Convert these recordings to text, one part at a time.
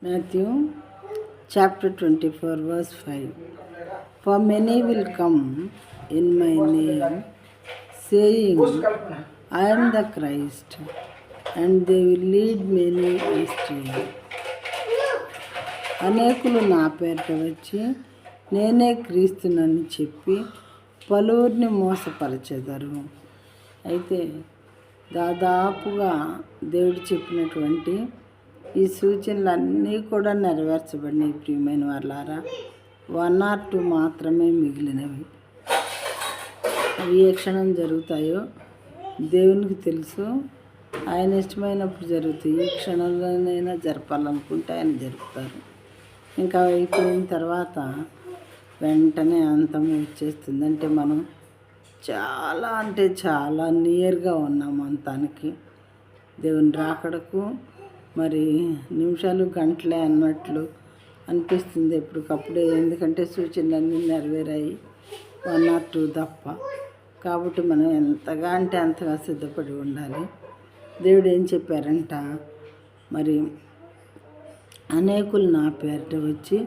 Matthew chapter 24 verse 5. For many will come in my name, saying, I am the Christ, and they will lead many astray. అనేకులు నా పేరిట వచ్చి నేనే క్రీస్తునని చెప్పి పలువురిని మోసపరచెదరు. అయితే దాదాపుగా దేవుడు చెప్పినటువంటి ఈ సూచనలన్నీ కూడా నెరవేర్చబడినాయి. ప్రియమైన వాళ్ళారా, 1 or 2 మాత్రమే మిగిలినవి. అవి ఏ క్షణం జరుగుతాయో దేవునికి తెలుసు. ఆయన ఇష్టమైనప్పుడు జరుగుతాయి. ఈ క్షణంలోనైనా జరపాలనుకుంటే ఆయన జరుపుతారు. ఇంకా అయిపోయిన తర్వాత వెంటనే అంతం వచ్చేస్తుంది. అంటే మనం చాలా నియర్గా ఉన్నాము అంతానికి, దేవుని రాకడకు. మరి నిమిషాలు గంటలే అన్నట్లు అనిపిస్తుంది ఎప్పటికప్పుడే, ఎందుకంటే సూచనలన్నీ నెరవేరాయి, 1 or 2 తప్ప. కాబట్టి మనం ఎంతగా అంటే అంతగా సిద్ధపడి ఉండాలి. దేవుడు ఏం చెప్పారంట, మరి అనేకులు నా పేరిట వచ్చి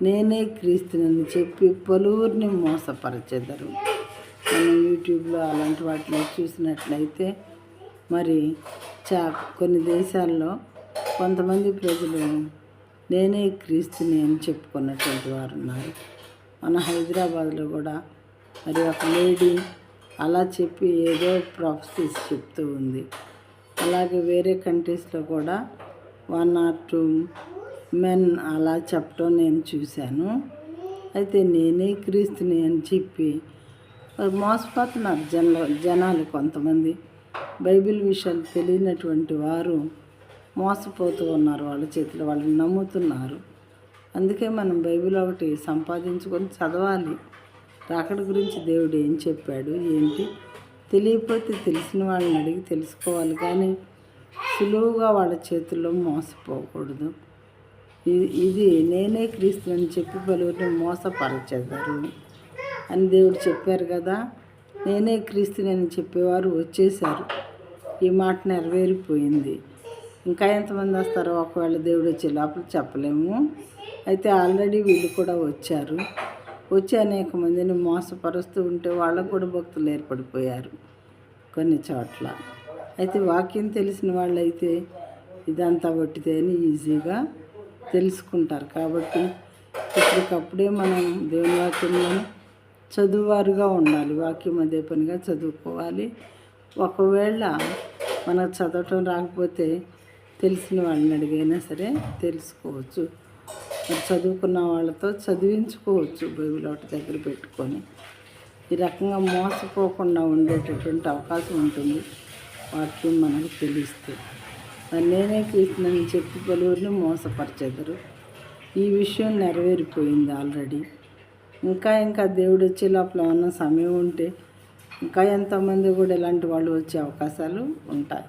నేనే క్రీస్తునని చెప్పి పలువురిని మోసపరచెదరు. మనం యూట్యూబ్లో అలాంటి వాటిలో చూసినట్లయితే మరి కొన్ని దేశాల్లో కొంతమంది ప్రజలు నేనే క్రీస్తుని అని చెప్పుకున్నటువంటి వారు ఉన్నారు. మన హైదరాబాద్లో కూడా మరి ఒక లేడీ అలా చెప్పి ఏదో ప్రాఫెసీస్ చెప్తూ ఉంది. అలాగే వేరే కంట్రీస్లో కూడా 1 or 2 men అలా చెప్పడం నేను చూశాను. అయితే నేనే క్రీస్తుని అని చెప్పి మోసపోతున్నారు జనాలు. కొంతమంది బైబిల్ విషయాలు తెలియనటువంటి వారు మోసపోతూ ఉన్నారు. వాళ్ళ చేతిలో వాళ్ళు నమ్ముతున్నారు. అందుకే మనం బైబిల్ ఒకటి సంపాదించుకొని చదవాలి. రాకడ గురించి దేవుడు ఏం చెప్పాడు ఏంటి తెలియకపోతే తెలిసిన వాళ్ళని అడిగి తెలుసుకోవాలి. కానీ సులువుగా వాళ్ళ చేతుల్లో మోసపోకూడదు. ఇది నేనే క్రీస్తు అని చెప్పి పలువురిని మోసపరచెదరు అని దేవుడు చెప్పారు కదా. నేనే క్రీస్తుని అని చెప్పేవారు వచ్చేసారు. ఈ మాట నెరవేరిపోయింది. ఇంకా ఎంతమంది వస్తారో ఒకవేళ దేవుడు వచ్చే లోపల చెప్పలేము. అయితే ఆల్రెడీ వీళ్ళు కూడా వచ్చారు. వచ్చి అనేక మందిని మోసపరుస్తూ ఉంటే వాళ్ళకు కూడా భక్తులు ఏర్పడిపోయారు కొన్ని చోట్ల. అయితే వాక్యం తెలిసిన వాళ్ళైతే ఇదంతా ఒట్టిదే అని ఈజీగా తెలుసుకుంటారు. కాబట్టి ఇప్పటికప్పుడే మనం దేవుని వాక్యంలో చదువువారుగా ఉండాలి. వాక్యం అదే పనిగా చదువుకోవాలి. ఒకవేళ మనకు చదవటం రాకపోతే తెలిసిన వాళ్ళని అడిగైనా సరే తెలుసుకోవచ్చు. చదువుకున్న వాళ్ళతో చదివించుకోవచ్చు బైబిల్ ఒకటి దగ్గర పెట్టుకొని. ఈ రకంగా మోసపోకుండా ఉండేటటువంటి అవకాశం ఉంటుంది వాక్యం మనకు తెలిస్తే. మరి నేనే క్రీస్తునని చెప్పి పలువురిని మోసపరచెదరు. ఈ విషయం నెరవేరిపోయింది ఆల్రెడీ. ఇంకా దేవుడు వచ్చే లోపల ఏమన్నా సమయం ఉంటే ఇంకా ఎంతోమంది కూడా ఇలాంటి వాళ్ళు వచ్చే అవకాశాలు ఉంటాయి.